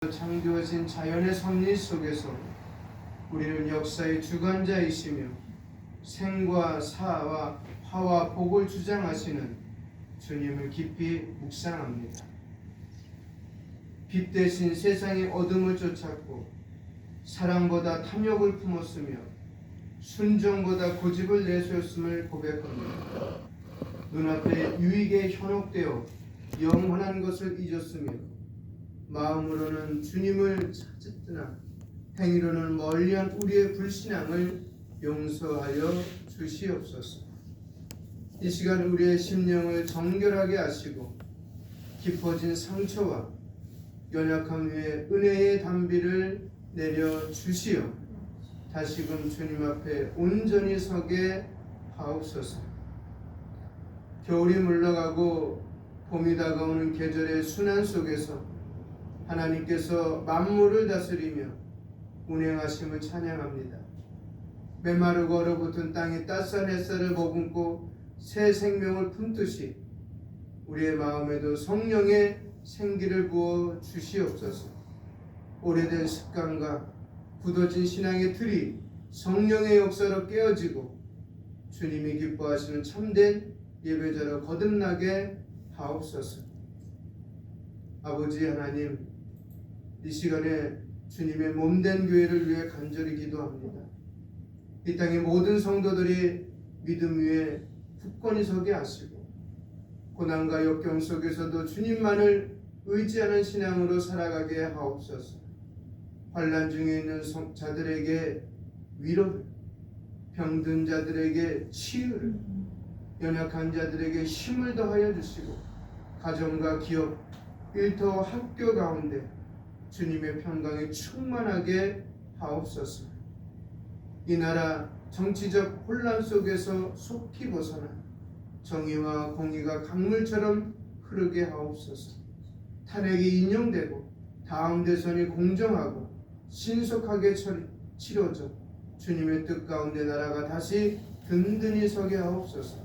창조하신 자연의 섭리 속에서 우리는 역사의 주관자이시며 생과 사와 화와 복을 주장하시는 주님을 깊이 묵상합니다. 빛 대신 세상의 어둠을 쫓았고 사랑보다 탐욕을 품었으며 순종보다 고집을 내세웠음을 고백합니다. 눈앞에 유익에 현혹되어 영원한 것을 잊었으며 마음으로는 주님을 찾았으나 행위로는 멀리한 우리의 불신앙을 용서하여 주시옵소서. 이 시간 우리의 심령을 정결하게 하시고 깊어진 상처와 연약함 위에 은혜의 담비를 내려 주시어 다시금 주님 앞에 온전히 서게 하옵소서. 겨울이 물러가고 봄이 다가오는 계절의 순환 속에서 하나님께서 만물을 다스리며 운행하심을 찬양합니다. 메마르고 얼어붙은 땅이 따스한 햇살을 머금고 새 생명을 품듯이 우리의 마음에도 성령의 생기를 부어 주시옵소서. 오래된 습관과 굳어진 신앙의 틀이 성령의 역사로 깨어지고 주님이 기뻐하시는 참된 예배자로 거듭나게 하옵소서. 아버지 하나님, 이 시간에 주님의 몸된 교회를 위해 간절히 기도합니다. 이 땅의 모든 성도들이 믿음 위에 굳건히 서게 하시고 고난과 역경 속에서도 주님만을 의지하는 신앙으로 살아가게 하옵소서. 환난 중에 있는 자들에게 위로를, 병든 자들에게 치유를, 연약한 자들에게 힘을 더하여 주시고 가정과 기업, 일터, 학교 가운데 주님의 평강이 충만하게 하옵소서. 이 나라 정치적 혼란 속에서 속히 벗어나 정의와 공의가 강물처럼 흐르게 하옵소서. 탄핵이 인용되고 다음 대선이 공정하고 신속하게 치러져 주님의 뜻 가운데 나라가 다시 든든히 서게 하옵소서.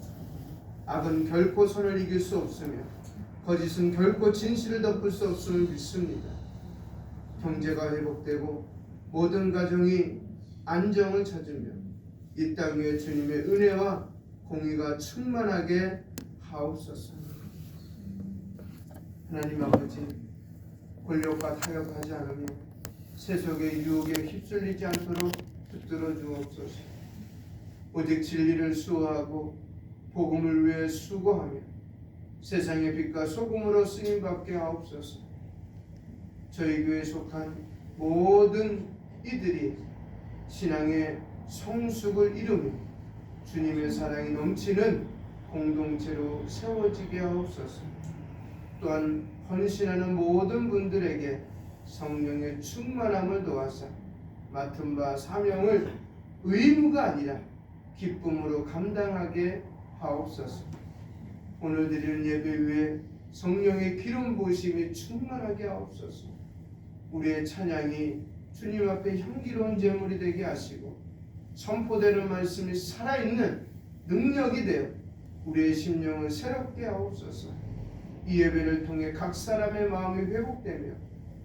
악은 결코 선을 이길 수 없으며 거짓은 결코 진실을 덮을 수 없음을 믿습니다. 경제가 회복되고 모든 가정이 안정을 찾으며 이 땅 위에 주님의 은혜와 공의가 충만하게 하옵소서. 하나님 아버지, 권력과 타협하지 않으며 세속의 유혹에 휩쓸리지 않도록 붙들어 주옵소서. 오직 진리를 수호하고 복음을 위해 수고하며 세상의 빛과 소금으로 쓰임받게 하옵소서. 저희 교회에 속한 모든 이들이 신앙의 성숙을 이루며 주님의 사랑이 넘치는 공동체로 세워지게 하옵소서. 또한 헌신하는 모든 분들에게 성령의 충만함을 도와서 맡은 바 사명을 의무가 아니라 기쁨으로 감당하게 하옵소서. 오늘 드리는 예배 위에 성령의 기름 부으심이 충만하게 하옵소서. 우리의 찬양이 주님 앞에 향기로운 제물이 되게 하시고 선포되는 말씀이 살아있는 능력이 되어 우리의 심령을 새롭게 하옵소서. 이 예배를 통해 각 사람의 마음이 회복되며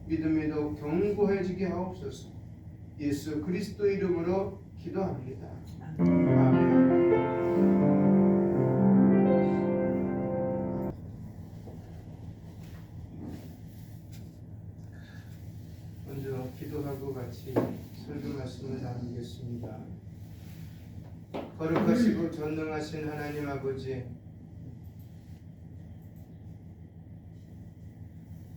믿음이 더욱 견고해지게 하옵소서. 예수 그리스도 이름으로 기도합니다. 아멘. 먼저 기도하고 같이 설교 말씀을 나누겠습니다. 거룩하시고 전능하신 하나님 아버지,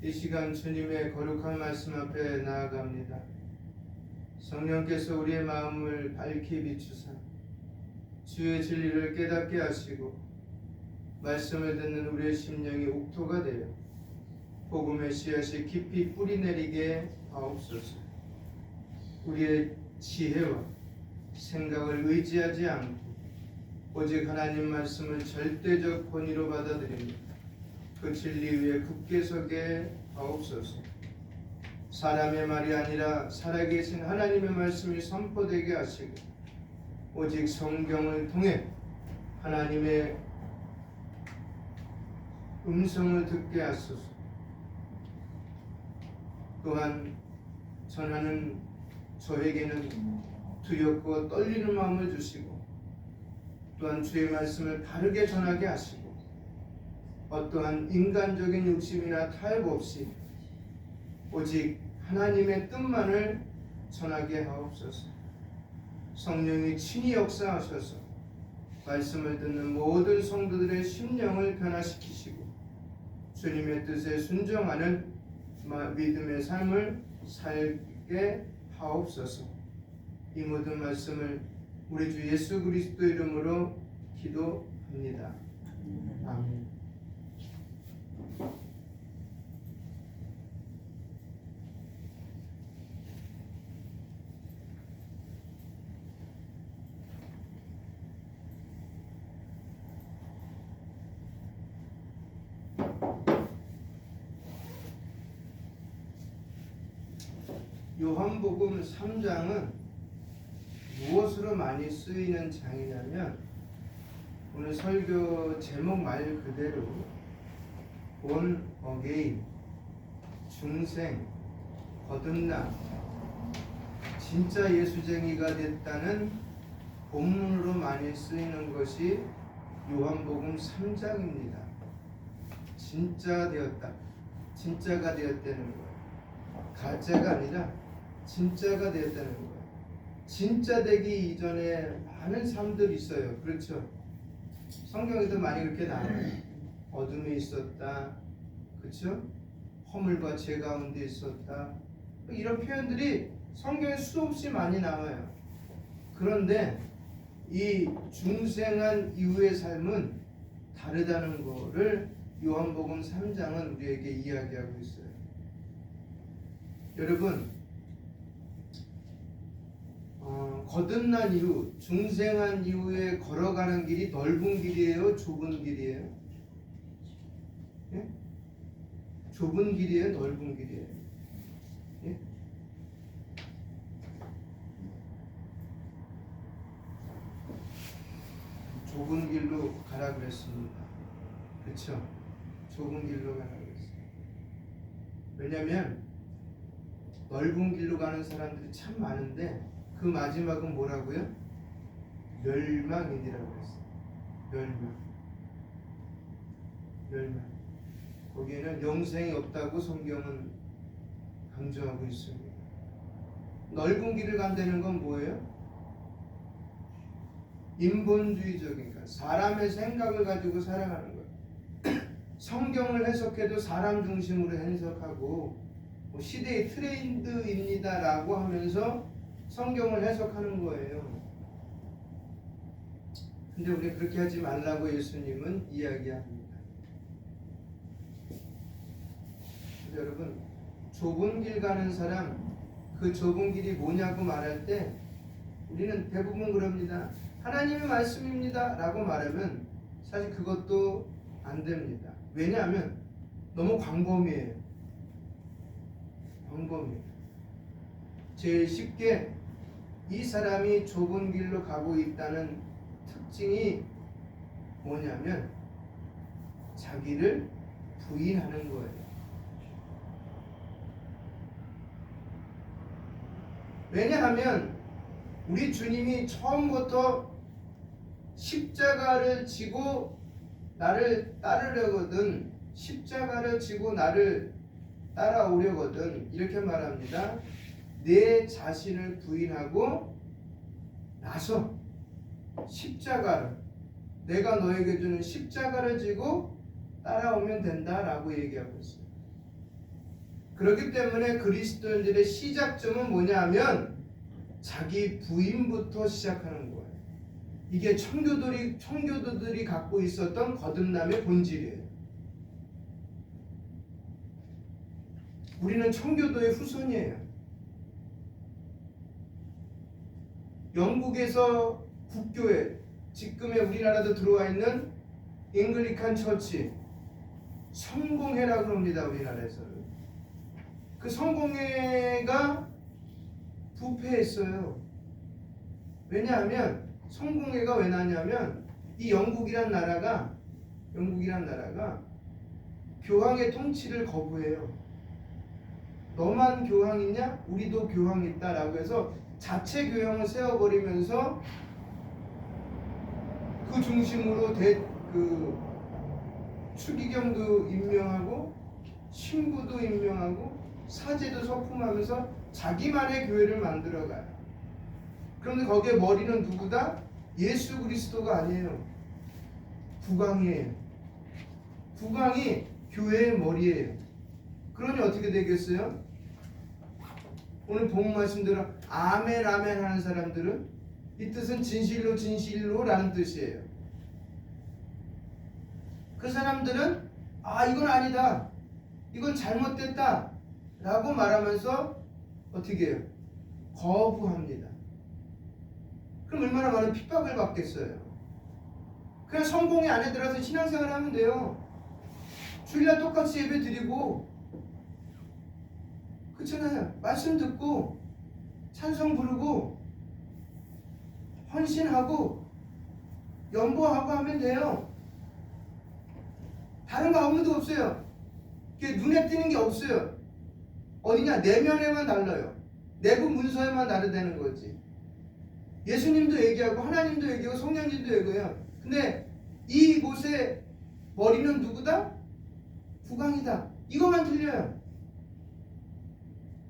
이 시간 주님의 거룩한 말씀 앞에 나아갑니다. 성령께서 우리의 마음을 밝히 비추사 주의 진리를 깨닫게 하시고 말씀을 듣는 우리의 심령이 옥토가 되어 복음의 씨앗이 깊이 뿌리 내리게 하옵소서. 우리의 지혜와 생각을 의지하지 않고 오직 하나님 말씀을 절대적 권위로 받아들이며 그 진리 위에 굳게 서게 하옵소서. 사람의 말이 아니라 살아계신 하나님의 말씀이 선포되게 하시고 오직 성경을 통해 하나님의 음성을 듣게 하소서. 또한 전하는 저에게는 두렵고 떨리는 마음을 주시고 또한 주의 말씀을 바르게 전하게 하시고 어떠한 인간적인 욕심이나 타협 없이 오직 하나님의 뜻만을 전하게 하옵소서. 성령이 친히 역사하셔서 말씀을 듣는 모든 성도들의 심령을 변화시키시고 주님의 뜻에 순종하는 믿음의 삶을 살게 하옵소서. 이 모든 말씀을 우리 주 예수 그리스도 이름으로 기도합니다. 아멘. 요한복음 3장은 무엇으로 많이 쓰이는 장이냐면 오늘 설교 제목 말 그대로 본 어게인, 중생, 거듭남, 진짜 예수쟁이가 됐다는 본문으로 많이 쓰이는 것이 요한복음 3장입니다. 진짜 되었다. 진짜가 되었다는 거예요. 가짜가 아니라 진짜가 되었다는 거예요. 진짜 되기 이전에 많은 삶들이 있어요. 그렇죠? 성경에도 많이 그렇게 나와요. 어둠이 있었다. 그렇죠? 허물과 죄 가운데 있었다. 이런 표현들이 성경에 수없이 많이 나와요. 그런데 이 중생한 이후의 삶은 다르다는 것을 요한복음 3장은 우리에게 이야기하고 있어요. 여러분, 거듭난 이후, 중생한 이후에 걸어가는 길이 넓은 길이에요? 좁은 길이에요? 예? 좁은 길이에요? 넓은 길이에요? 예? 좁은 길로 가라 그랬습니다. 그렇죠? 좁은 길로 가라 그랬어요. 왜냐하면 넓은 길로 가는 사람들이 참 많은데 그 마지막은 뭐라고요? 멸망이라고 했어요. 멸망. 거기에는 영생이 없다고 성경은 강조하고 있습니다. 넓은 길을 간다는 건 뭐예요? 인본주의적인 것, 사람의 생각을 가지고 살아가는 거예요. 성경을 해석해도 사람 중심으로 해석하고 시대의 트렌드입니다 라고 하면서 성경을 해석하는 거예요. 근데 우리 그렇게 하지 말라고 예수님은 이야기합니다. 여러분, 좁은 길 가는 사람, 그 좁은 길이 뭐냐고 말할 때 우리는 대부분 그럽니다. 하나님의 말씀입니다 라고 말하면 사실 그것도 안 됩니다. 왜냐하면 너무 광범위해요. 제일 쉽게 이 사람이 좁은 길로 가고 있다는 특징이 뭐냐면 자기를 부인하는 거예요. 왜냐하면 우리 주님이 처음부터 십자가를 지고 나를 따르려거든, 십자가를 지고 나를 따라오려거든 이렇게 말합니다. 내 자신을 부인하고 나서 십자가를, 내가 너에게 주는 십자가를 지고 따라오면 된다라고 얘기하고 있어요. 그렇기 때문에 그리스도인들의 시작점은 뭐냐 하면 자기 부인부터 시작하는 거예요. 이게 청교도들이 갖고 있었던 거듭남의 본질이에요. 우리는 청교도의 후손이에요. 영국에서 국교회, 지금의 우리나라도 들어와 있는 잉글리칸 처치, 성공회라고 합니다. 우리나라에서는. 그 성공회가 부패했어요. 왜냐하면 성공회가 왜 나냐면 이 영국이란 나라가 교황의 통치를 거부해요. 너만 교황 있냐? 우리도 교황 있다라고 해서 자체 교황을 세워버리면서 그 중심으로 그 추기경도 임명하고 신부도 임명하고 사제도 서품하면서 자기만의 교회를 만들어가요. 그런데 거기에 머리는 누구다? 예수 그리스도가 아니에요. 국왕이에요. 국왕이 교회의 머리예요. 그러니 어떻게 되겠어요? 오늘 본 말씀대로 아멘 아멘 하는 사람들은 이 뜻은 진실로 진실로 라는 뜻이에요. 그 사람들은 이건 아니다, 이건 잘못됐다 라고 말하면서 어떻게 해요? 거부합니다. 그럼 얼마나 많은 핍박을 받겠어요. 그냥 성공의 안에 들어서 신앙생활 하면 돼요. 주일날 똑같이 예배 드리고, 그렇잖아요. 말씀 듣고 찬송 부르고 헌신하고 연보하고 하면 돼요. 다른 거 아무도 없어요. 눈에 띄는 게 없어요. 어디냐? 내면에만 달라요. 내부 문서에만 다르다는 거지. 예수님도 얘기하고 하나님도 얘기하고 성령님도 얘기해요. 근데 이곳에 머리는 누구다? 국왕이다. 이것만 틀려요.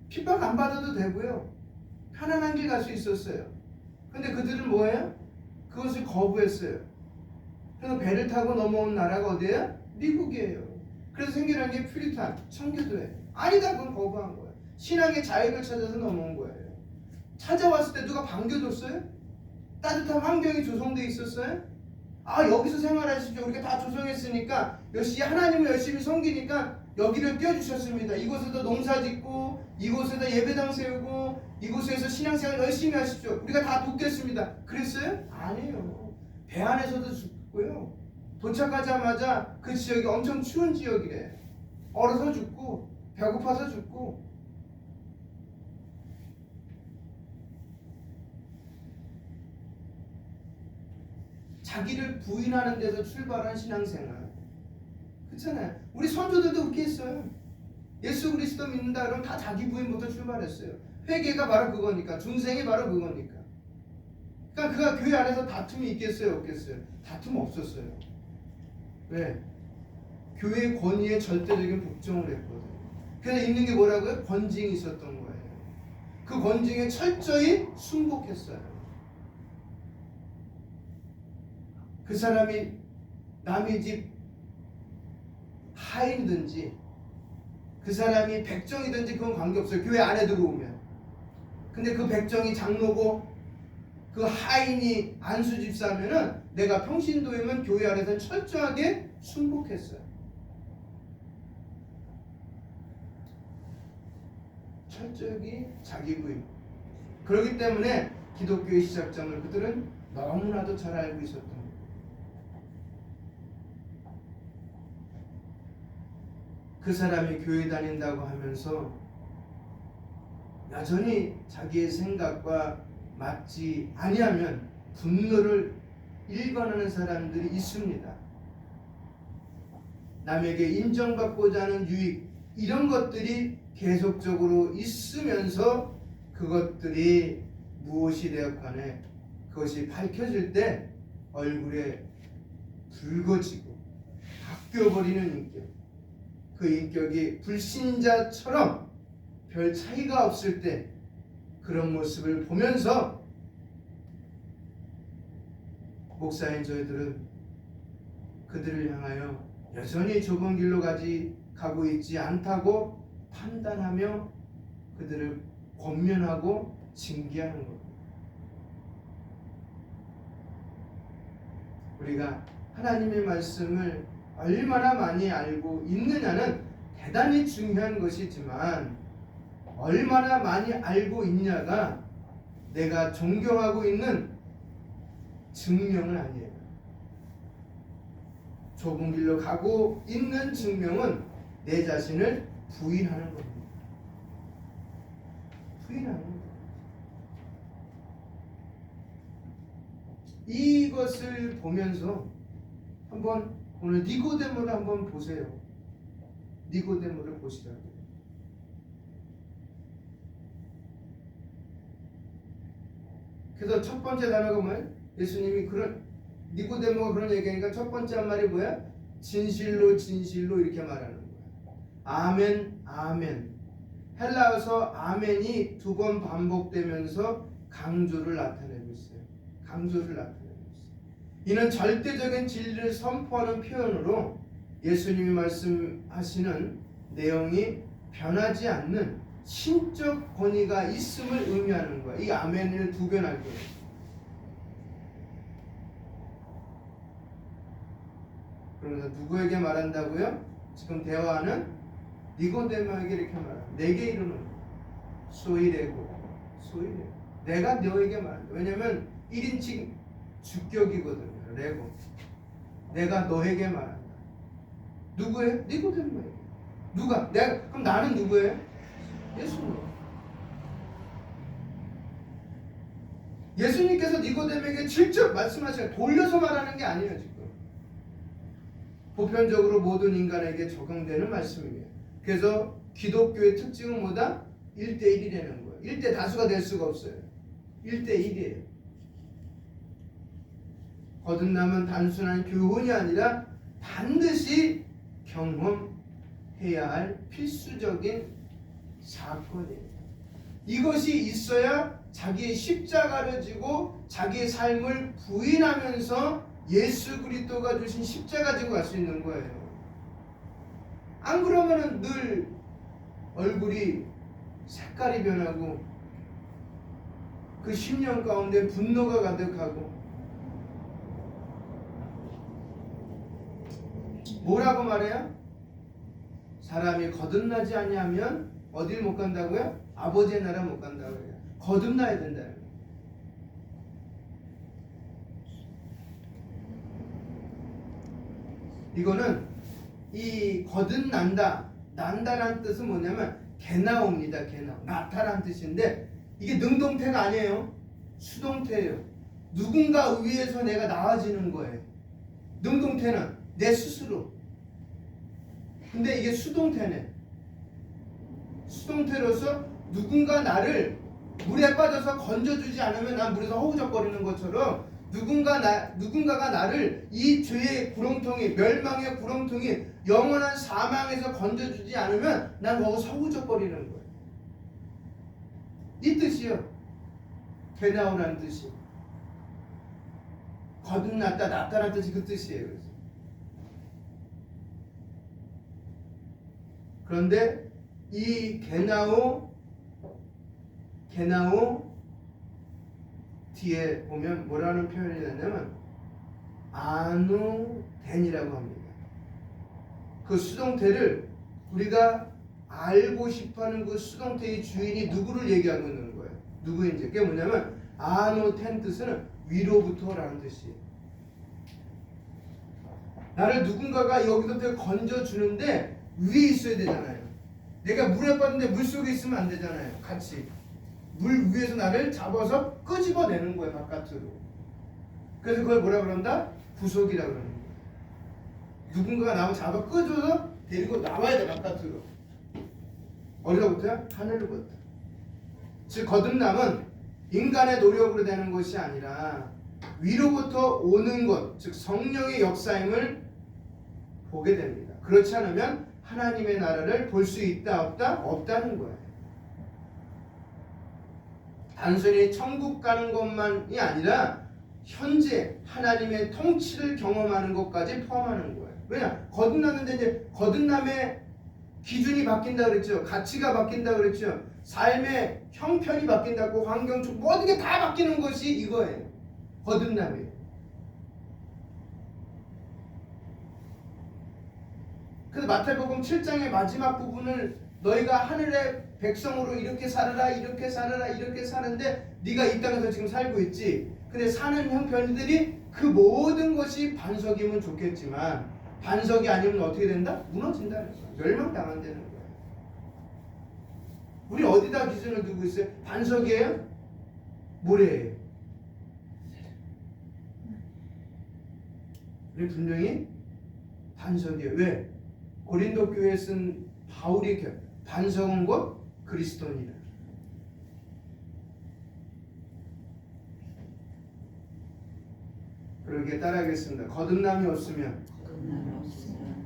핍박 안 받아도 되고요. 편안한 길 갈 수 있었어요. 근데 그들은 뭐예요? 그것을 거부했어요. 그래서 배를 타고 넘어온 나라가 어디예요? 미국이에요. 그래서 생겨난 게 퓨리탄, 청교도예요. 아니다, 그건 거부한 거예요. 신앙의 자유를 찾아서 넘어온 거예요. 찾아왔을 때 누가 반겨줬어요? 따뜻한 환경이 조성되어 있었어요? 여기서 생활하십시오. 우리가 다 조성했으니까 역시 하나님을 열심히 섬기니까 여기를 띄워주셨습니다. 이곳에서 농사짓고 이곳에서 예배당 세우고 이곳에서 신앙생활 열심히 하십시오. 우리가 다 돕겠습니다. 그랬어요? 아니에요. 배 안에서도 죽고요. 도착하자마자 그 지역이 엄청 추운 지역이래. 얼어서 죽고 배고파서 죽고. 자기를 부인하는 데서 출발한 신앙생활. 그렇잖아요. 우리 선조들도 그렇게 했어요. 예수 그리스도 믿는다 그러면 다 자기 부인부터 출발했어요. 회개가 바로 그거니까. 중생이 바로 그거니까. 그러니까 그가 교회 안에서 다툼이 있겠어요, 없겠어요? 다툼 없었어요. 왜? 교회의 권위에 절대적인 복종을 했거든요. 그래서 있는 게 뭐라고요? 권징이 있었던 거예요. 그 권징에 철저히 순복했어요. 그 사람이 남의 집 하인이든지 그 사람이 백정이든지 그건 관계없어요. 교회 안에 들어오면. 근데 그 백정이 장로고 그 하인이 안수 집사면은 내가 평신도이면 교회 안에서 철저하게 순복했어요. 철저히 자기 부인. 그렇기 때문에 기독교의 시작점을 그들은 너무나도 잘 알고 있었던 거예요. 그 사람이 교회 다닌다고 하면서 여전히 자기의 생각과 맞지 아니하면 분노를 일관하는 사람들이 있습니다. 남에게 인정받고자 하는 유익, 이런 것들이 계속적으로 있으면서 그것들이 무엇이 되었거나 그것이 밝혀질 때 얼굴에 붉어지고 바뀌어버리는 인격, 그 인격이 불신자처럼 별 차이가 없을 때 그런 모습을 보면서 목사인 저희들은 그들을 향하여 여전히 좁은 길로 가고 있지 않다고 판단하며 그들을 권면하고 징계하는 겁니다. 우리가 하나님의 말씀을 얼마나 많이 알고 있느냐는 대단히 중요한 것이지만 얼마나 많이 알고 있냐가 내가 존경하고 있는 증명은 아니에요. 좁은 길로 가고 있는 증명은 내 자신을 부인하는 겁니다. 부인하는 겁니다. 이것을 보면서 한번 오늘 니고데모를 한번 보세요. 니고데모를 보시라고요. 그래서 첫 번째 단어가 뭐예요? 예수님이 니고데모가 그런 얘기하니까 첫 번째 한 말이 뭐야? 진실로 진실로 이렇게 말하는 거야. 아멘 아멘. 헬라어서 아멘이 2번 반복되면서 강조를 나타내고 있어요. 강조를 나타내고 있어요. 이는 절대적인 진리를 선포하는 표현으로 예수님이 말씀하시는 내용이 변하지 않는 신적 권위가 있음을 의미하는 거야. 이 아멘을 2번 할 거예요. 그러면서 누구에게 말한다고요? 지금 대화하는 니고데모에게 이렇게 말한다. 내게 이르는 소이레고 내가 너에게 말한다. 왜냐면 1인칭 주격이거든요. 레고. 내가 너에게 말한다. 누구예요? 니고데모에게. 누가? 내가. 그럼 나는 누구예요? 예수님. 예수님께서 니고데모에게 직접 말씀하시는, 돌려서 말하는 게 아니에요. 지금 보편적으로 모든 인간에게 적용되는 말씀이에요. 그래서 기독교의 특징은 뭐다? 1대1이라는 거예요. 1대 다수가 될 수가 없어요. 1대1이에요. 거듭남은 단순한 교훈이 아니라 반드시 경험해야 할 필수적인 사건이에요. 이것이 있어야 자기의 십자가를 지고 자기의 삶을 부인하면서 예수 그리스도가 주신 십자가 지고 갈 수 있는 거예요. 안 그러면은 늘 얼굴이 색깔이 변하고 그 심령 가운데 분노가 가득하고 뭐라고 말해요? 사람이 거듭나지 아니하면 어딜 못 간다고요? 아버지의 나라 못 간다고 해요. 거듭나야 된다. 이거는 이 거듭난다, 난다라는 뜻은 뭐냐면 개나옵니다. 개나오. 나타라는 뜻인데 이게 능동태가 아니에요. 수동태예요. 누군가 위에서 내가 나아지는 거예요. 능동태는 내 스스로. 근데 이게 수동태네. 수동태로서 누군가 나를 물에 빠져서 건져주지 않으면 난 물에서 허우적거리는 것처럼 누군가가 나를 이 죄의 구렁텅이, 멸망의 구렁텅이, 영원한 사망에서 건져주지 않으면 난 거기서 허우적거리는 거예요. 이 뜻이요. 개나오라는 뜻이. 거듭났다, 나타난 뜻이 그 뜻이에요. 그런데 이 개나오 뒤에 보면 뭐라는 표현이 되냐면 아누덴이라고 합니다. 그 수동태를 우리가 알고 싶어하는 그 수동태의 주인이 누구를 얘기하고 있는 거예요. 누구인지. 그게 뭐냐면 아누텐 뜻은 위로부터라는 뜻이에요. 나를 누군가가 여기서부터 건져주는데 위에 있어야 되잖아요. 내가 물에 빠졌는데 물속에 있으면 안 되잖아요. 같이 물 위에서 나를 잡아서 끄집어내는 거예요. 바깥으로. 그래서 그걸 뭐라 그런다? 구속이라 그러는 거예요. 누군가가 나를 잡아 끄집어서 데리고 나와야 돼. 바깥으로. 어디로부터요? 하늘로부터. 즉 거듭남은 인간의 노력으로 되는 것이 아니라 위로부터 오는 것, 즉 성령의 역사임을 보게 됩니다. 그렇지 않으면 하나님의 나라를 볼 수 있다 없다? 없다는 거예요. 단순히 천국 가는 것만이 아니라 현재 하나님의 통치를 경험하는 것까지 포함하는 거예요. 왜냐? 거듭났는데 이제 거듭남의 기준이 바뀐다 그랬죠. 가치가 바뀐다 그랬죠. 삶의 형편이 바뀐다고, 환경, 모든 게 다 바뀌는 것이 이거예요. 거듭남이에요. 그래서 마태복음 7장의 마지막 부분을 너희가 하늘의 백성으로 이렇게 살아라, 이렇게 살아라, 이렇게 사는데 네가 이 땅에서 지금 살고 있지. 근데 사는 형편들이 그 모든 것이 반석이면 좋겠지만 반석이 아니면 어떻게 된다? 무너진다는 거야. 멸망당한다는 거야. 우리 어디다 기준을 두고 있어요? 반석이에요? 모래예요? 우리 분명히 반석이에요. 왜? 고린도 교회에 쓴 바울이 반석은 곧 그리스도니라. 함께 따라하겠습니다. 거듭남이 없으면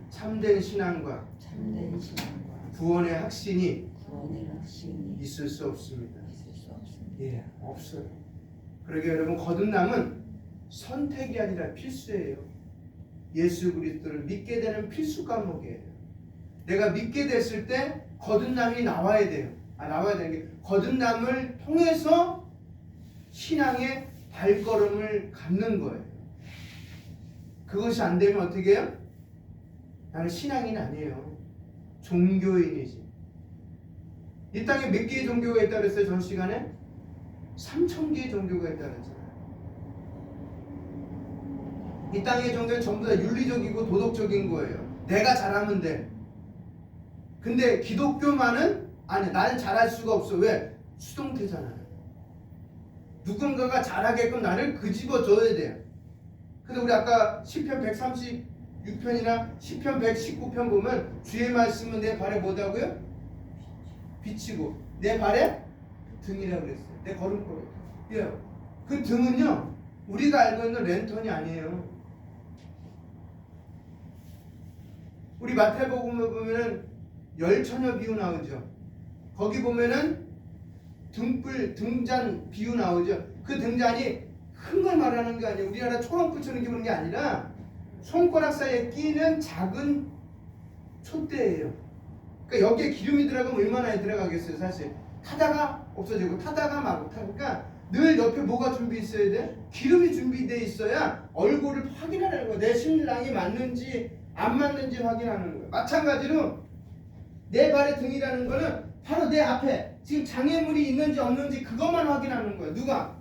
참된 신앙과 구원의 확신이 있을 수 없습니다. 예, 없어요. 그러게 여러분, 거듭남은 선택이 아니라 필수예요. 예수 그리스도를 믿게 되는 필수 과목이에요. 내가 믿게 됐을 때 거듭남이 나와야 돼요. 나와야 되는 게, 거듭남을 통해서 신앙의 발걸음을 갖는 거예요. 그것이 안 되면 어떻게 해요? 나는 신앙인 아니에요. 종교인이지. 이 땅에 몇 개의 종교가 있다고 그랬어요? 전 시간에 3,000개의 종교가 있다고 그랬잖아요. 이 땅의 종교는 전부 다 윤리적이고 도덕적인 거예요. 내가 잘하면 돼. 근데 기독교만은 아니, 나는 잘할 수가 없어. 왜? 수동태잖아요. 누군가가 잘하게끔 나를 끄집어줘야 돼요. 근데 우리 아까 시편 136편이나 시편 119편 보면 주의 말씀은 내 발에 뭐다고요? 비치고 내 발에 등이라고 그랬어요. 내 걸음걸이. 그 등은요, 우리가 알고 있는 랜턴이 아니에요. 우리 마태복음을 보면은 열처녀 비유 나오죠. 거기 보면은 등불, 등잔 비유 나오죠. 그 등잔이 큰 걸 말하는 게 아니에요. 우리나라 초원불처럼 기부는 게 아니라 손가락 사이에 끼는 작은 촛대예요. 그러니까 여기에 기름이 들어가면 얼마나 들어가겠어요. 사실 타다가 없어지고 타다가 막 타니까 늘 옆에 뭐가 준비 있어야 돼? 기름이 준비되어 있어야 얼굴을 확인하는 거야. 내 신랑이 맞는지 안 맞는지 확인하는 거예요. 마찬가지로 내 발의 등이라는 거는 바로 내 앞에 지금 장애물이 있는지 없는지 그것만 확인하는 거예요. 누가?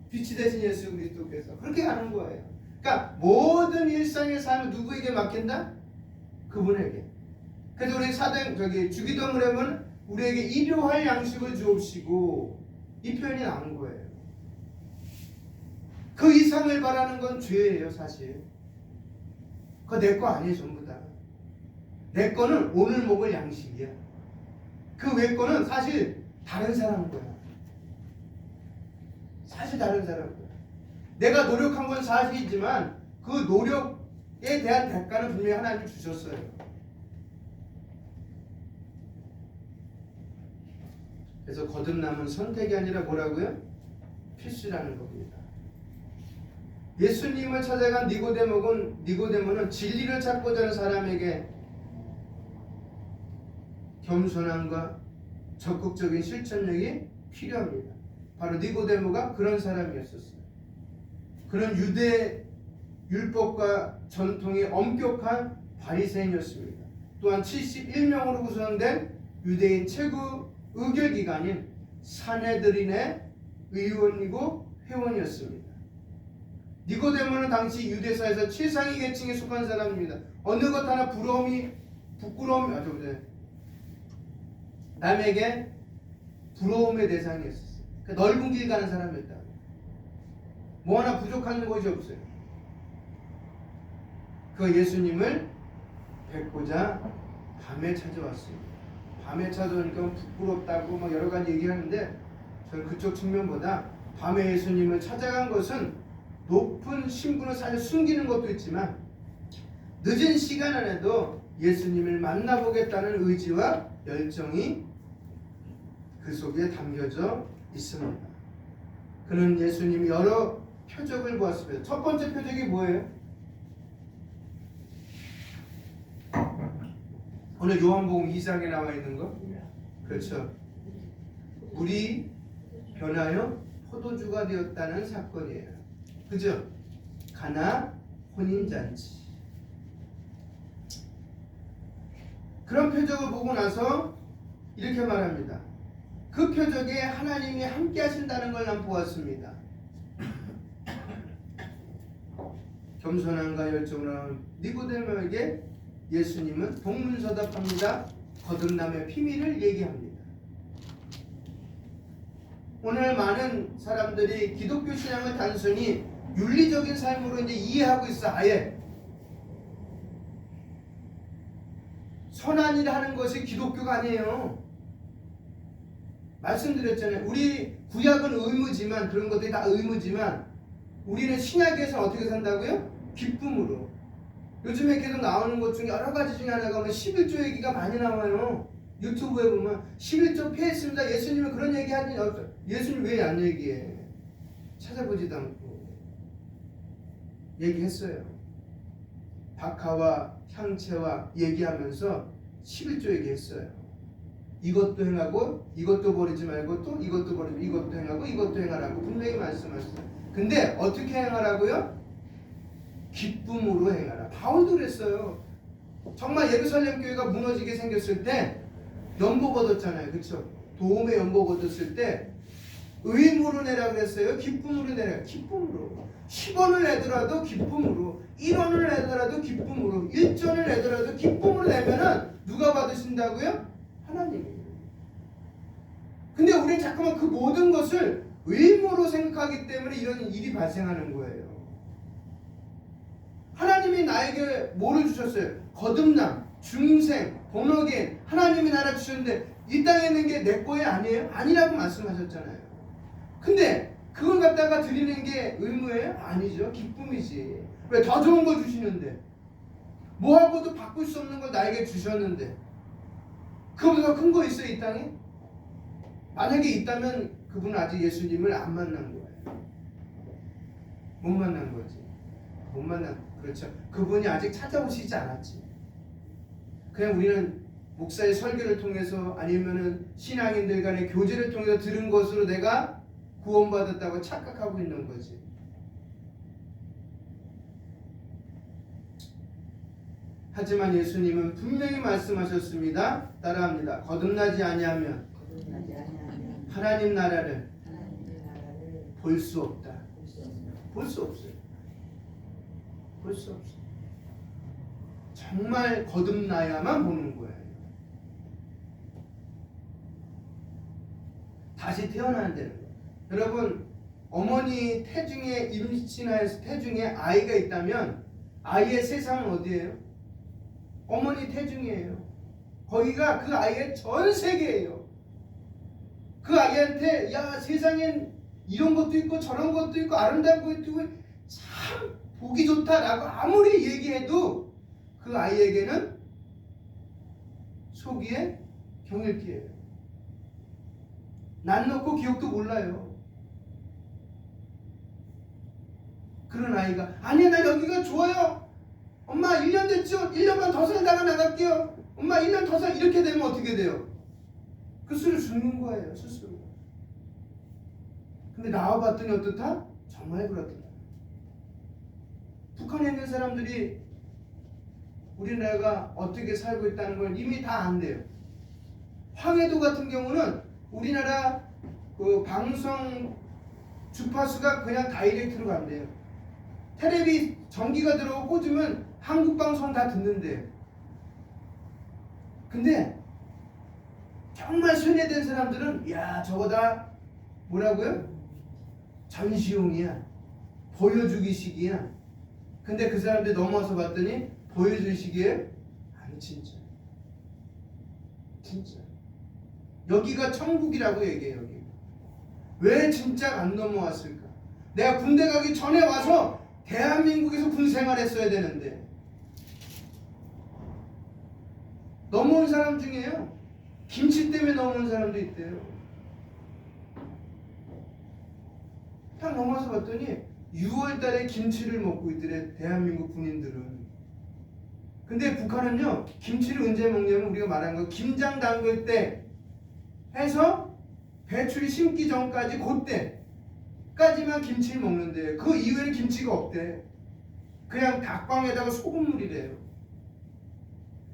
빛이 되신 예수 그리스도께서 그렇게 가는 거예요. 그러니까 모든 일상의 삶을 누구에게 맡긴다? 그분에게. 그래서 우리 주기도문을 하면 우리에게 일용할 양식을 주옵시고, 이 표현이 나온 거예요. 그 이상을 바라는 건 죄예요, 사실. 그거 내 거 아니에요, 전부 다. 내 거는 오늘 먹을 양식이야. 그 외 거는 사실 다른 사람 거야. 사실 다른 사람 거야. 내가 노력한 건 사실이지만 그 노력에 대한 대가는 분명히 하나님이 주셨어요. 그래서 거듭남은 선택이 아니라 뭐라고요? 필수라는 겁니다. 예수님을 찾아간 니고데모는 진리를 찾고자 하는 사람에게 겸손함과 적극적인 실천력이 필요합니다. 바로 니고데모가 그런 사람이었었어요. 그는 유대 율법과 전통의 엄격한 바리새인이었습니다. 또한 71명으로 구성된 유대인 최고 의결기관인 산헤드린의 의원이고 회원이었습니다. 니고데모는 당시 유대사에서 최상위 계층에 속한 사람입니다. 어느 것 하나 남에게 부러움의 대상이었어요. 그러니까 넓은 길 가는 사람이었다. 뭐 하나 부족한 것이 없어요. 그 예수님을 뵙고자 밤에 찾아왔습니다. 밤에 찾아오니까 부끄럽다고 막 여러 가지 얘기하는데, 저는 그쪽 측면보다 밤에 예수님을 찾아간 것은 높은 신분을 사실 숨기는 것도 있지만 늦은 시간 안에도 예수님을 만나보겠다는 의지와 열정이 그 속에 담겨져 있습니다. 그는 예수님 여러 표적을 보았습니다. 첫 번째 표적이 뭐예요? 오늘 요한복음 2장에 나와 있는 거? 그렇죠. 물이 변하여 포도주가 되었다는 사건이에요. 그죠? 가나 혼인잔치. 그런 표적을 보고 나서 이렇게 말합니다. 그 표적에 하나님이 함께 하신다는 걸 난 보았습니다. 겸손함과 열정으로 나온 니고데모에게 예수님은 동문서답합니다. 거듭남의 비밀을 얘기합니다. 오늘 많은 사람들이 기독교 신앙을 단순히 윤리적인 삶으로 이제 이해하고 있어. 아예 선한 일을 하는 것이 기독교가 아니에요. 말씀드렸잖아요. 우리 구약은 의무지만, 그런 것들이 다 의무지만 우리는 신약에서 어떻게 산다고요? 기쁨으로. 요즘에 계속 나오는 것 중에 여러 가지 중에 하나가 뭐 11조 얘기가 많이 나와요. 유튜브에 보면 11조 피했습니다. 예수님은 그런 얘기 하니 예수님 왜 안 얘기해? 찾아보지도 않고 얘기했어요. 박하와 향채와 얘기하면서 11조 얘기했어요. 이것도 행하고 이것도 버리지 말고 또 이것도 버리고 이것도 행하고 이것도 행하라고 분명히 말씀하셨어요. 근데 어떻게 행하라고요? 기쁨으로 행하라. 바울도 그랬어요. 정말 예루살렘 교회가 무너지게 생겼을 때 연복 얻었잖아요. 그렇죠? 도움의 연복 얻었을 때 의무로 내라 그랬어요? 기쁨으로 내라. 기쁨으로. 10원을 내더라도 기쁨으로, 1원을 내더라도 기쁨으로, 1전을 내더라도 기쁨으로 내면은 누가 받으신다고요? 하나님이. 근데 우리는 자꾸만 그 모든 것을 의무로 생각하기 때문에 이런 일이 발생하는 거예요. 하나님이 나에게 뭐를 주셨어요? 거듭남, 중생, 본어겐, 하나님이 나라 주셨는데 이 땅에 있는 게 내 거에 아니에요? 아니라고 말씀하셨잖아요. 근데 그걸 갖다가 드리는 게 의무예요? 아니죠. 기쁨이지. 왜? 더 좋은 거 주시는데, 뭐하고도 바꿀 수 없는 걸 나에게 주셨는데 그거보다 큰 거 있어요 이 땅에? 만약에 있다면 그분은 아직 예수님을 안 만난 거예요. 못 만난 거지. 못 만난. 그렇죠. 그분이 아직 찾아오시지 않았지. 그냥 우리는 목사의 설교를 통해서 아니면은 신앙인들 간의 교제를 통해서 들은 것으로 내가 구원받았다고 착각하고 있는 거지. 하지만 예수님은 분명히 말씀하셨습니다. 따라합니다. 거듭나지 아니하면 하나님 나라를 볼 수 없다. 볼 수 없어요. 볼 수 없어요. 정말 거듭나야만 보는 거예요. 다시 태어나야 되는 거예요. 여러분, 어머니 태중에 임신하여서 태중에 아이가 있다면 아이의 세상은 어디예요? 어머니 태중이에요. 거기가 그 아이의 전 세계예요. 그 아이한테 야 세상엔 이런 것도 있고 저런 것도 있고 아름다운 것도 있고 참 보기 좋다라고 아무리 얘기해도 그 아이에게는 속이에 경일기예요. 난 놓고 기억도 몰라요. 그런 아이가 아니 나 여기가 좋아요. 엄마 1년 됐죠? 1년만 더 살다가 나갈게요. 엄마 1년 더 살. 이렇게 되면 어떻게 돼요? 그 스스로 죽는 거예요. 스스로. 근데 나와봤더니 어떻다? 정말 그렇다. 북한에 있는 사람들이 우리나라가 어떻게 살고 있다는 걸 이미 다 안대요. 황해도 같은 경우는 우리나라 그 방송 주파수가 그냥 다이렉트로 간대요. 텔레비 전기가 들어오고 꽂으면 한국 방송 다 듣는데요. 근데 정말 순회된 사람들은 야 저거 다 뭐라고요? 전시용이야. 보여주기식이야. 근데 그 사람들 넘어서 봤더니 보여주시기에 아니 진짜 여기가 천국이라고 얘기해요. 여기 왜 진짜 안 넘어왔을까? 내가 군대 가기 전에 와서 대한민국에서 군 생활했어야 되는데 넘어온 사람 중에요 김치 때문에 넘어온 사람도 있대요. 딱 넘어서 봤더니 6월달에 김치를 먹고 있더래 대한민국 군인들은. 근데 북한은요 김치를 언제 먹냐면 우리가 말한 거 김장 담글 때 해서 배추를 심기 전까지 그때까지만 김치를 먹는데 그 이후에는 김치가 없대. 그냥 닭방에다가 소금물이래요.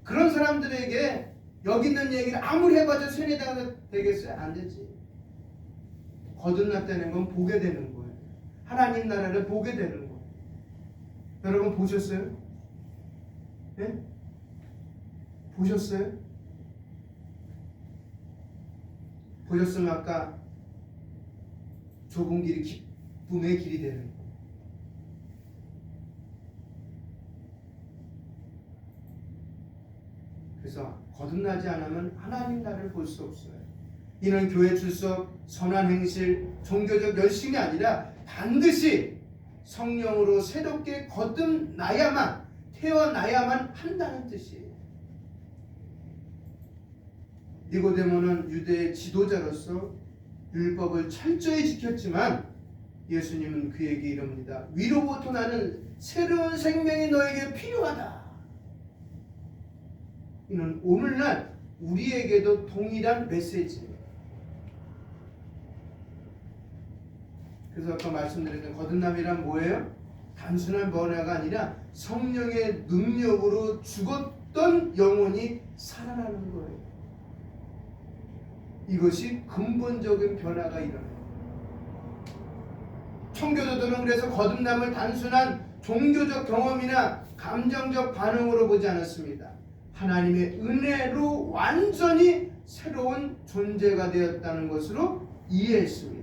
그런 사람들에게 여기 있는 얘기를 아무리 해봐도 세뇌가 되겠어요? 안 되지. 거듭났다는 건 보게 되는 거예요. 하나님 나라를 보게 되는 거예요. 여러분 보셨어요? 네? 보셨어요? 보셨으면 아까 좁은 길이 기쁨의 길이 되는 거예요. 그래서 거듭나지 않으면 하나님 나라를 볼 수 없어요. 이는 교회 출석, 선한 행실, 종교적 열심이 아니라 반드시 성령으로 새롭게 거듭나야만, 태어나야만 한다는 뜻이에요. 니고데모는 유대의 지도자로서 율법을 철저히 지켰지만 예수님은 그에게 이럽니다. 위로부터 나는 새로운 생명이 너에게 필요하다. 이는 오늘날 우리에게도 동일한 메시지입니다. 그래서 아까 말씀드렸던 거듭남이란 뭐예요? 단순한 변화가 아니라 성령의 능력으로 죽었던 영혼이 살아나는 거예요. 이것이 근본적인 변화가 일어나요. 청교도들은 그래서 거듭남을 단순한 종교적 경험이나 감정적 반응으로 보지 않았습니다. 하나님의 은혜로 완전히 새로운 존재가 되었다는 것으로 이해했습니다.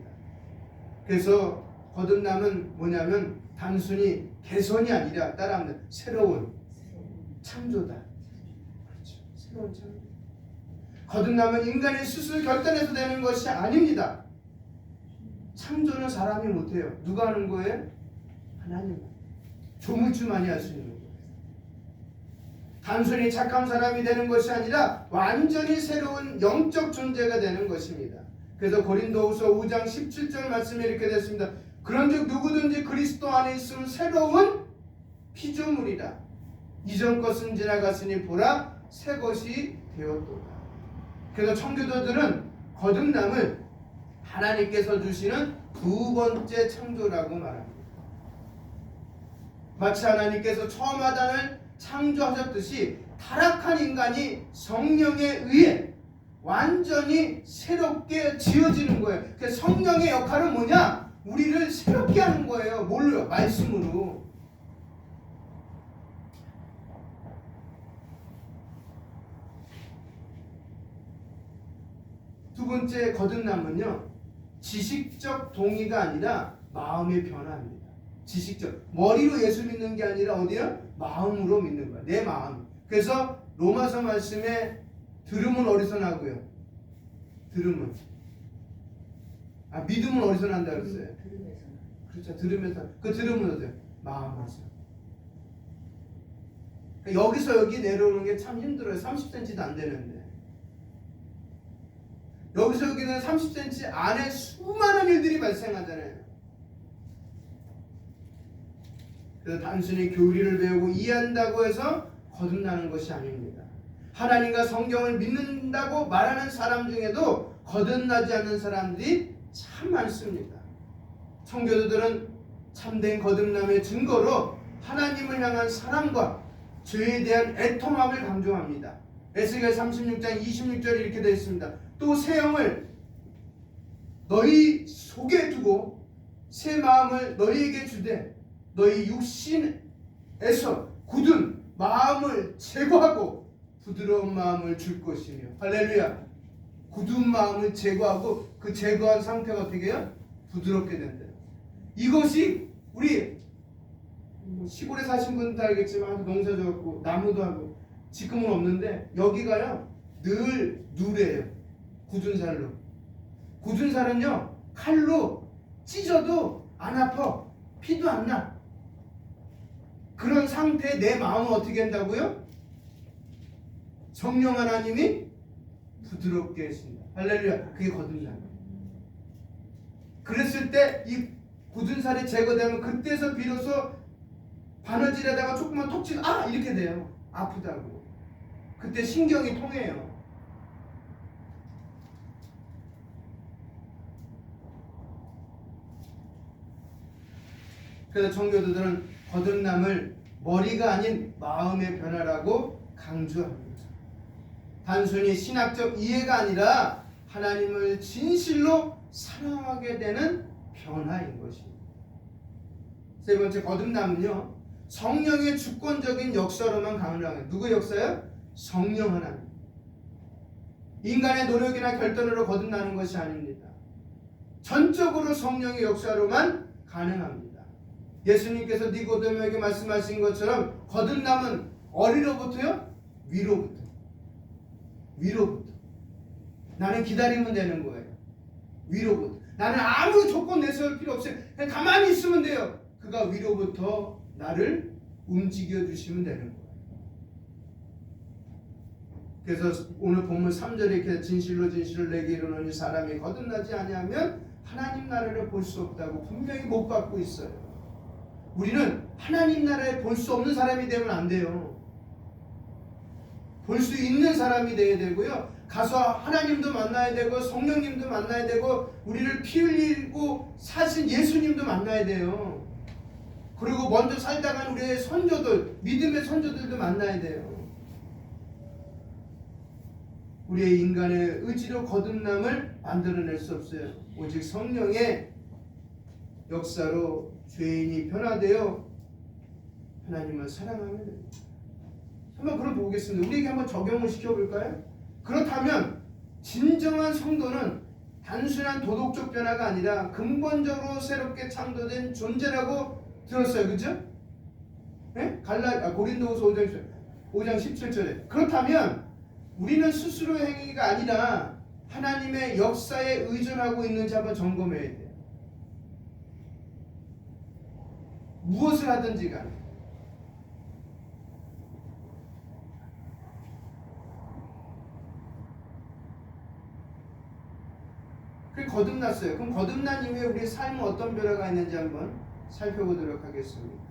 그래서 거듭남은 뭐냐면 단순히 개선이 아니라 따라합니다. 새로운 창조다. 그렇죠. 새로운 창조. 거듭남은 인간이 스스로 결단해서 되는 것이 아닙니다. 창조는 사람이 못해요. 누가 하는 거예요? 하나님. 조물주만이 할 수 있는 거예요. 단순히 착한 사람이 되는 것이 아니라 완전히 새로운 영적 존재가 되는 것입니다. 그래서 고린도후서 5장 17절 말씀에 이렇게 됐습니다. 그런즉 누구든지 그리스도 안에 있으면 새로운 피조물이라. 이전 것은 지나갔으니 보라 새 것이 되었도다. 그래서 청교도들은 거듭남을 하나님께서 주시는 두 번째 창조라고 말합니다. 마치 하나님께서 처음 아담을 창조하셨듯이 타락한 인간이 성령에 의해 완전히 새롭게 지어지는 거예요. 그래서 성령의 역할은 뭐냐? 우리를 새롭게 하는 거예요. 뭘로요? 말씀으로. 두 번째 거듭남은요, 지식적 동의가 아니라 마음의 변화입니다. 지식적. 머리로 예수 믿는 게 아니라 어디요? 마음으로 믿는 거야. 내 마음. 그래서 로마서 말씀에 들음은 어디서나고요? 들음은. 믿음은 어디서 난다 그랬어요? 그렇죠. 들으면서. 그 들음은 어디요? 마음에서. 여기서 여기 내려오는 게 참 힘들어요. 30cm도 안 되는데. 여기서 여기는 30cm 안에 수많은 일들이 발생하잖아요. 그래서 단순히 교리를 배우고 이해한다고 해서 거듭나는 것이 아닙니다. 하나님과 성경을 믿는다고 말하는 사람 중에도 거듭나지 않는 사람들이 참 많습니다. 청교도들은 참된 거듭남의 증거로 하나님을 향한 사랑과 죄에 대한 애통함을 강조합니다. 에스겔 36장 26절에 이렇게 되어 있습니다. 또 새 영을 너희 속에 두고 새 마음을 너희에게 주되 너희 육신에서 굳은 마음을 제거하고 부드러운 마음을 줄 것이며. 할렐루야. 굳은 마음을 제거하고 그 제거한 상태가 어떻게 해요? 부드럽게 된다. 이것이 우리 시골에 사신 분도 알겠지만 농사 지었고 나무도 하고 지금은 없는데 여기가요 늘 누래요. 굳은 살로. 굳은 살은요 칼로 찢어도 안 아파. 피도 안 나. 그런 상태에 내 마음은 어떻게 한다고요? 성령 하나님이 부드럽게 하신다. 할렐루야. 그게 거듭남. 그랬을 때 이 굳은 살이 제거되면 그때서 비로소 바느질에다가 조금만 톡 치고 이렇게 돼요. 아프다고. 그때 신경이 통해요. 그래서 청교도들은 거듭남을 머리가 아닌 마음의 변화라고 강조합니다. 단순히 신학적 이해가 아니라 하나님을 진실로 사랑하게 되는 변화인 것입니다. 세 번째 거듭남은요 성령의 주권적인 역사로만 가능해요. 누구의 역사요? 성령 하나님. 인간의 노력이나 결단으로 거듭나는 것이 아닙니다. 전적으로 성령의 역사로만 가능합니다. 예수님께서 니고데모에게 말씀하신 것처럼 거듭남은 어디로부터요? 위로부터. 나는 기다리면 되는 거예요. 위로부터. 나는 아무 조건 내세울 필요 없어요. 그냥 가만히 있으면 돼요. 그가 위로부터 나를 움직여 주시면 되는 거예요. 그래서 오늘 본문 3절에 이렇게 진실로 진실을 내게 이르노니 사람이 거듭나지 아니하면 하나님 나라를 볼 수 없다고 분명히 못 받고 있어요. 우리는 하나님 나라에 볼 수 없는 사람이 되면 안 돼요. 볼 수 있는 사람이 돼야 되고요. 가서 하나님도 만나야 되고 성령님도 만나야 되고 우리를 피 흘리고 사신 예수님도 만나야 돼요. 그리고 먼저 살다 간 우리의 선조들, 믿음의 선조들도 만나야 돼요. 우리의 인간의 의지로 거듭남을 만들어낼 수 없어요. 오직 성령의 역사로 죄인이 변화되어 하나님을 사랑하면 됩니다. 한번 그럼 보겠습니다. 우리에게 한번 적용을 시켜볼까요? 그렇다면 진정한 성도는 단순한 도덕적 변화가 아니라 근본적으로 새롭게 창조된 존재라고 들었어요. 그죠? 네? 고린도후서 5장 17절에 그렇다면 우리는 스스로의 행위가 아니라 하나님의 역사에 의존하고 있는지 한번 점검해야 돼요. 무엇을 하든지 간에 그 거듭났어요. 그럼 거듭난 이후에 우리의 삶은 어떤 변화가 있는지 한번 살펴보도록 하겠습니다.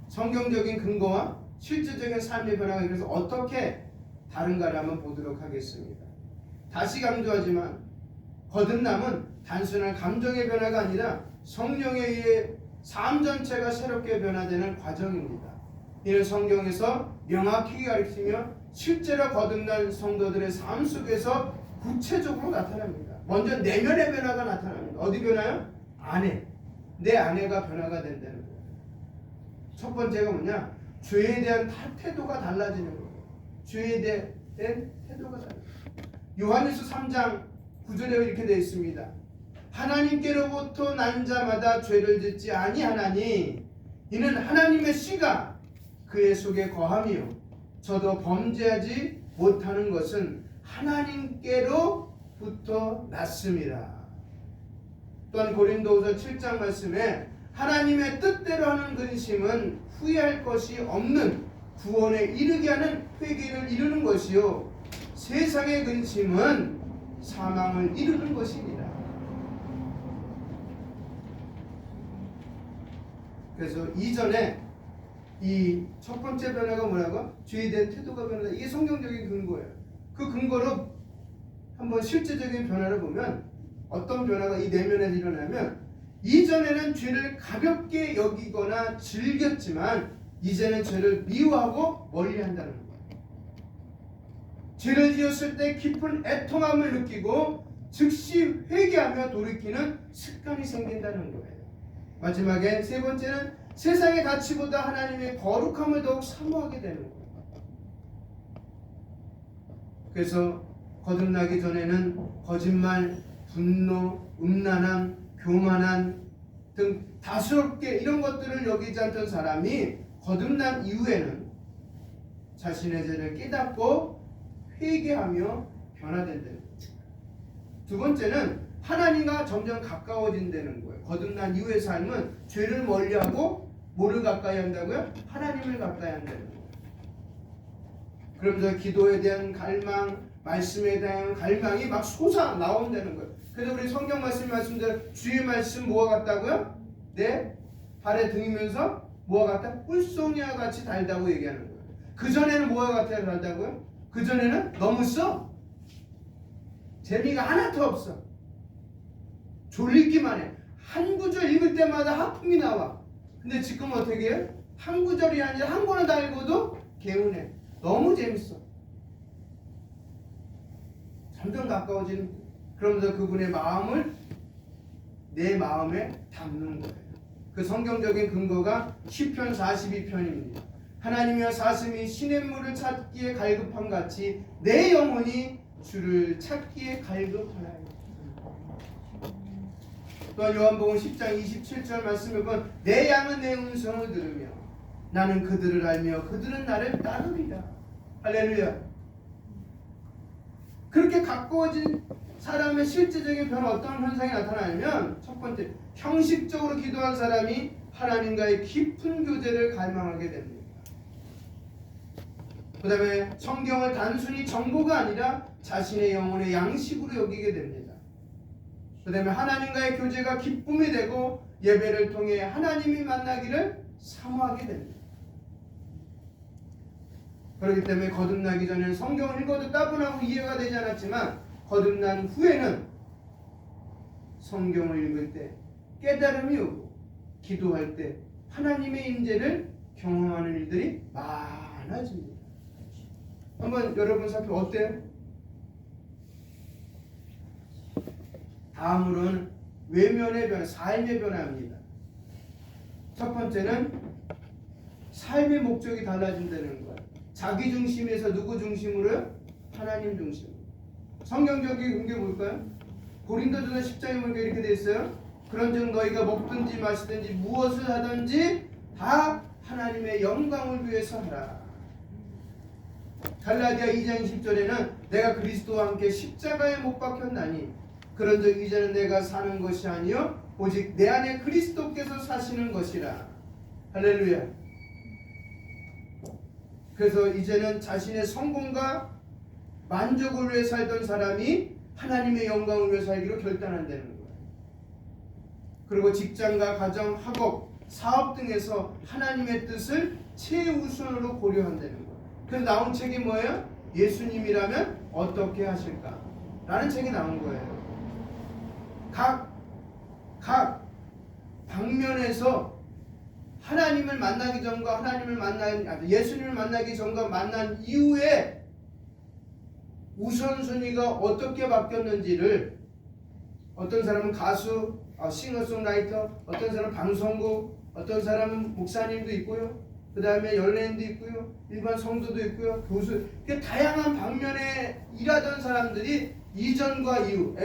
성경적인 근거와 실질적인 삶의 변화가 그래서 어떻게 다른가를 한번 보도록 하겠습니다. 다시 강조하지만 거듭남은 단순한 감정의 변화가 아니라 성령에 의해 삶 전체가 새롭게 변화되는 과정입니다. 이는 성경에서 명확히 가르치며 실제로 거듭난 성도들의 삶 속에서 구체적으로 나타납니다. 먼저 내면의 변화가 나타납니다. 어디 변화요? 아내. 내 아내가 변화가 된다는 거예요. 첫 번째가 뭐냐? 죄에 대한 태도가 달라지는 거예요. 죄에 대한 태도가 달라져요. 요한일서 3장 9절에 이렇게 되어 있습니다. 하나님께로부터 난 자마다 죄를 짓지 아니하나니 이는 하나님의 씨가 그의 속에 거함이요 저도 범죄하지 못하는 것은 하나님께로부터 났습니다. 또한 고린도후서 7장 말씀에 하나님의 뜻대로 하는 근심은 후회할 것이 없는 구원에 이르게 하는 회개를 이루는 것이요 세상의 근심은 사망을 이루는 것입니다. 그래서 이전에 이 첫 번째 변화가 뭐라고? 죄에 대한 태도가 변화다. 이게 성경적인 근거예요. 그 근거로 한번 실제적인 변화를 보면 어떤 변화가 이 내면에서 일어나면 이전에는 죄를 가볍게 여기거나 즐겼지만 이제는 죄를 미워하고 멀리한다는 거예요. 죄를 지었을 때 깊은 애통함을 느끼고 즉시 회개하며 돌이키는 습관이 생긴다는 거예요. 마지막에 세 번째는 세상의 가치보다 하나님의 거룩함을 더욱 사모하게 되는 거예요. 그래서 거듭나기 전에는 거짓말, 분노, 음란함, 교만함 등 다스럽게 이런 것들을 여기지 않던 사람이 거듭난 이후에는 자신의 죄를 깨닫고 회개하며 변화된다는 거예요. 두 번째는 하나님과 점점 가까워진다는 거예요. 거듭난 이후의 삶은 죄를 멀리하고 뭐를 가까이 한다고요? 하나님을 가까이 한다는 거예요. 그러면서 기도에 대한 갈망, 말씀에 대한 갈망이 막 솟아 나온다는 거예요. 그래서 우리 성경 말씀대로 주의 말씀 뭐와 같다고요? 내 발에 등이면서 뭐와 같다? 꿀송이와 같이 달다고 얘기하는 거예요. 그전에는 뭐와 같아 달다고요? 그전에는 너무 써. 재미가 하나도 없어. 졸리기만 해. 한 구절 읽을 때마다 하품이 나와. 근데 지금 어떻게 해요? 한 구절이 아니라 한 권을 다 읽어도 개운해. 너무 재밌어. 점점 가까워지는. 그러면서 그분의 마음을 내 마음에 담는 거예요. 그 성경적인 근거가 시편 42편입니다. 하나님이여 사슴이 시냇물을 찾기에 갈급함 같이 내 영혼이 주를 찾기에 갈급하나이다. 또한 요한복음 10장 27절 말씀에 보면 내 양은 내 음성을 들으며 나는 그들을 알며 그들은 나를 따르리라. 할렐루야. 그렇게 가까워진 사람의 실제적인 변화 어떤 현상이 나타나냐면 첫 번째, 형식적으로 기도한 사람이 하나님과의 깊은 교제를 갈망하게 됩니다. 그 다음에 성경을 단순히 정보가 아니라 자신의 영혼의 양식으로 여기게 됩니다. 그 다음에 하나님과의 교제가 기쁨이 되고 예배를 통해 하나님이 만나기를 사모하게 됩니다. 그렇기 때문에 거듭나기 전에는 성경을 읽어도 따분하고 이해가 되지 않았지만 거듭난 후에는 성경을 읽을 때 깨달음이 오고 기도할 때 하나님의 임재를 경험하는 일들이 많아집니다. 한번 여러분 살펴 어때요? 다음으로는 외면의 변화, 삶의 변화입니다. 첫 번째는 삶의 목적이 달라진다는 거예요. 자기 중심에서 누구 중심으로요? 하나님 중심으로. 성경적인 게 뭘까요? 고린도전서 10장에 보니까 이렇게 되어 있어요. 그런즉 너희가 먹든지 마시든지 무엇을 하든지 다 하나님의 영광을 위해서 하라. 갈라디아 2장 10절에는 내가 그리스도와 함께 십자가에 못 박혔나니 그런즉 이제는 내가 사는 것이 아니요 오직 내 안에 그리스도께서 사시는 것이라. 할렐루야. 그래서 이제는 자신의 성공과 만족을 위해 살던 사람이 하나님의 영광을 위해 살기로 결단한다는 거예요. 그리고 직장과 가정, 학업, 사업 등에서 하나님의 뜻을 최우선으로 고려한다는 거예요. 그래서 나온 책이 뭐예요? 예수님이라면 어떻게 하실까? 라는 책이 나온 거예요. 각 방면에서 하나님을 만나기 전과 예수님을 만나기 전과 만난 이후에 우선순위가 어떻게 바뀌었는지를, 어떤 사람은 가수, 싱어송라이터, 어떤 사람은 방송국, 어떤 사람은 목사님도 있고요, 그 다음에 연예인도 있고요, 일반 성도도 있고요, 교수, 다양한 방면에 일하던 사람들이 이전과 이후,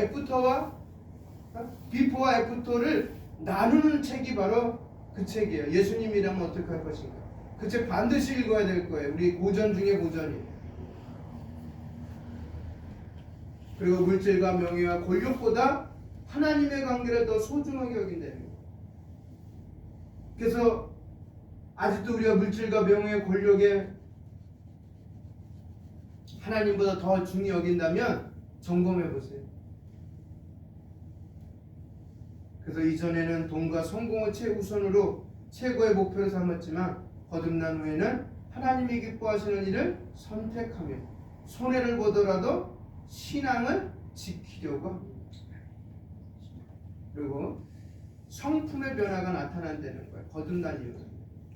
비포와 애프터를 나누는 책이 바로 그 책이에요. 예수님이라면 어떻게 할 것인가. 그 책 반드시 읽어야 될 거예요. 우리 고전 중에 고전이에요. 그리고 물질과 명예와 권력보다 하나님의 관계를 더 소중하게 여긴다는 거예요. 그래서 아직도 우리가 물질과 명예, 권력에 하나님보다 더 중히 여긴다면 점검해 보세요. 그래서 이전에는 돈과 성공을 최우선으로 최고의 목표로 삼았지만 거듭난 후에는 하나님이 기뻐하시는 일을 선택하며 손해를 보더라도 신앙을 지키려고 합니다. 그리고 성품의 변화가 나타난다는 거예요. 거듭난 이유는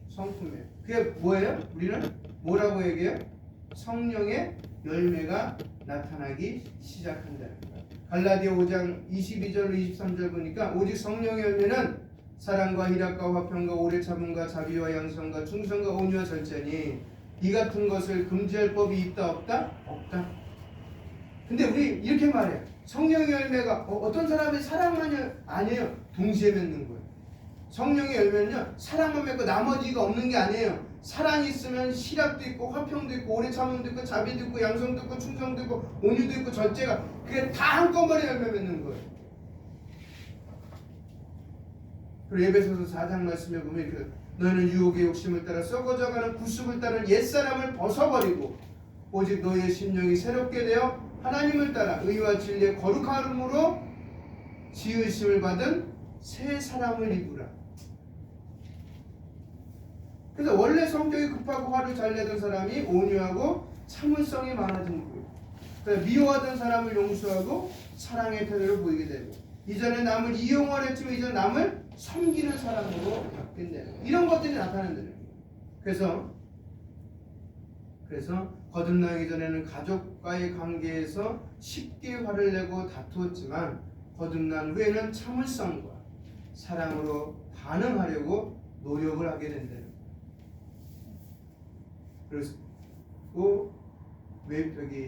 성품이에요. 그게 뭐예요? 우리는 뭐라고 얘기해요? 성령의 열매가 나타나기 시작한다는 거예요. 갈라디아 5장 22절로 23절 보니까 오직 성령의 열매는 사랑과 희락과 화평과 오래 참음과 자비와 양선과 충성과 온유와 절제니 이 같은 것을 금지할 법이 있다 없다? 없다. 근데 우리 이렇게 말해요. 성령의 열매가 어떤 사람의 사랑만이 아니에요. 동시에 맺는 거예요. 성령의 열매는요, 사랑만 맺고 나머지가 없는 게 아니에요. 사랑이 있으면 희락도 있고 화평도 있고 오래 참음도 있고 자비도 있고 양성도 있고 충성도 있고 온유도 있고 절제가, 그게 다 한꺼번에 열매 맺는 거예요. 그리고 에베소서 4장 말씀에 보면 너희는 유혹의 욕심을 따라 썩어져가는 구습을 따른 옛사람을 벗어버리고 오직 너희의 심령이 새롭게 되어 하나님을 따라 의와 진리의 거룩함으로 지으심을 받은 새 사람을 입으라. 그래서 원래 성격이 급하고 화를 잘 내던 사람이 온유하고 참을성이 많아진 거예요. 그래서 미워하던 사람을 용서하고 사랑의 태도를 보이게 되고, 이전에 남을 이용하려 했지만 이제 남을 섬기는 사람으로 바뀐다는 거예요. 이런 것들이 나타난다는 거예요. 그래서 거듭나기 전에는 가족과의 관계에서 쉽게 화를 내고 다투었지만 거듭난 후에는 참을성과 사랑으로 반응하려고 노력을 하게 된다는 거예요. 그리고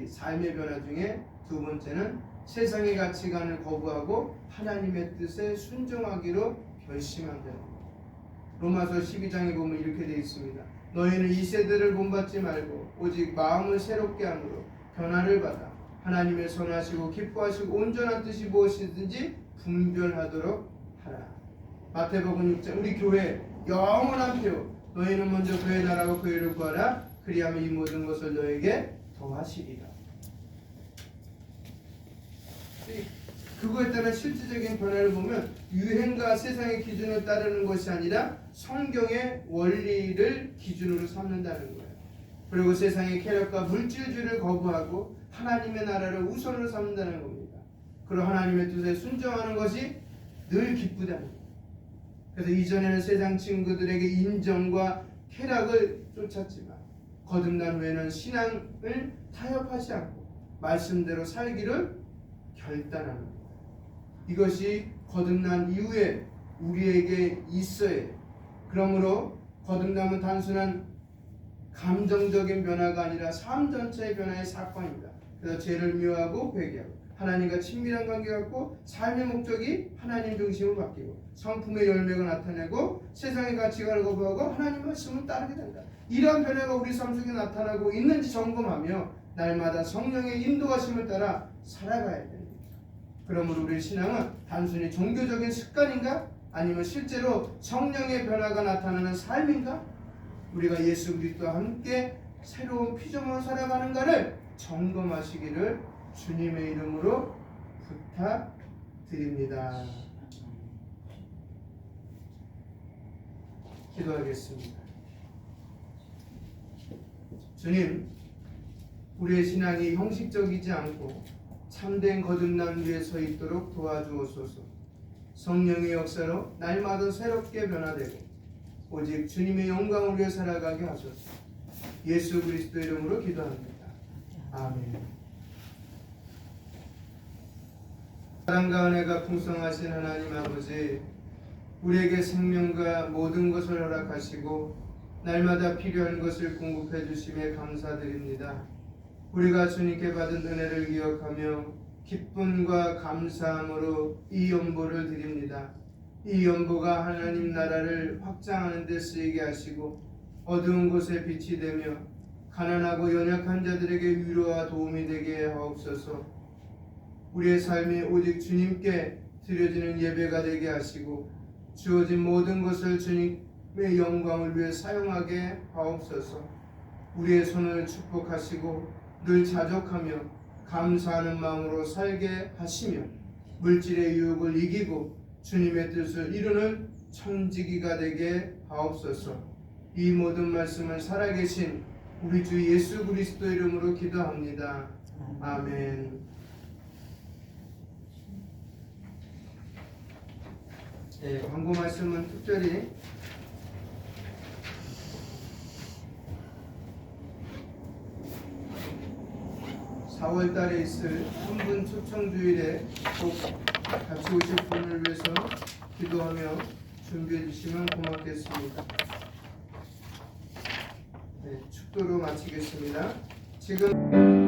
삶의 변화 중에 두 번째는 세상의 가치관을 거부하고 하나님의 뜻에 순종하기로 결심한다는 거예요. 로마서 12장에 보면 이렇게 되어 있습니다. 너희는 이 세대를 본받지 말고 오직 마음을 새롭게 함으로 변화를 받아 하나님의 선하시고 기뻐하시고 온전한 뜻이 무엇이든지 분별하도록 하라. 마태복음 6장 우리 교회 영원한 표요. 너희는 먼저 그의 나라와 그의 의를 구하라. 그리하면 이 모든 것을 너에게 더하시리라. 그거에 따른 실질적인 변화를 보면 유행과 세상의 기준을 따르는 것이 아니라 성경의 원리를 기준으로 삼는다는 거예요. 그리고 세상의 쾌락과 물질주의를 거부하고 하나님의 나라를 우선으로 삼는다는 겁니다. 그리고 하나님의 뜻에 순종하는 것이 늘 기쁘다는 거예요. 그래서 이전에는 세상 친구들에게 인정과 쾌락을 쫓았지만 거듭난 후에는 신앙을 타협하지 않고 말씀대로 살기를 결단하는 거예요. 이것이 거듭난 이후에 우리에게 있어야 해요. 그러므로 거듭남은 단순한 감정적인 변화가 아니라 삶 전체의 변화의 사건입니다. 그래서 죄를 미워하고 회개하고 하나님과 친밀한 관계가 갖고 삶의 목적이 하나님 중심으로 바뀌고 성품의 열매가 나타내고 세상의 가치관을 거부하고 하나님 말씀을 따르게 된다. 이러한 변화가 우리 삶 속에 나타나고 있는지 점검하며 날마다 성령의 인도하심을 따라 살아가야 됩니다. 그러므로 우리 신앙은 단순히 종교적인 습관인가? 아니면 실제로 성령의 변화가 나타나는 삶인가? 우리가 예수 그리스도와 함께 새로운 피조물로 살아가는가를 점검하시기를 주님의 이름으로 부탁드립니다. 기도하겠습니다. 주님, 우리의 신앙이 형식적이지 않고 참된 거듭남 위에 서 있도록 도와주옵소서. 성령의 역사로 날마다 새롭게 변화되고 오직 주님의 영광을 위해 살아가게 하소서. 예수 그리스도 이름으로 기도합니다. 아멘. 사랑과 은혜가 풍성하신 하나님 아버지, 우리에게 생명과 모든 것을 허락하시고 날마다 필요한 것을 공급해 주심에 감사드립니다. 우리가 주님께 받은 은혜를 기억하며 기쁨과 감사함으로 이 연보를 드립니다. 이 연보가 하나님 나라를 확장하는 데 쓰이게 하시고 어두운 곳에 빛이 되며 가난하고 연약한 자들에게 위로와 도움이 되게 하옵소서. 우리의 삶이 오직 주님께 드려지는 예배가 되게 하시고 주어진 모든 것을 주님의 영광을 위해 사용하게 하옵소서. 우리의 손을 축복하시고 늘 자족하며 감사하는 마음으로 살게 하시며 물질의 유혹을 이기고 주님의 뜻을 이루는 청지기가 되게 하옵소서. 이 모든 말씀을 살아계신 우리 주 예수 그리스도 이름으로 기도합니다. 아멘. 네, 광고 말씀은 특별히 4월 달에 있을 한 분 초청주일에 꼭 같이 오실 분을 위해서 기도하며 준비해 주시면 고맙겠습니다. 네, 축도로 마치겠습니다. 지금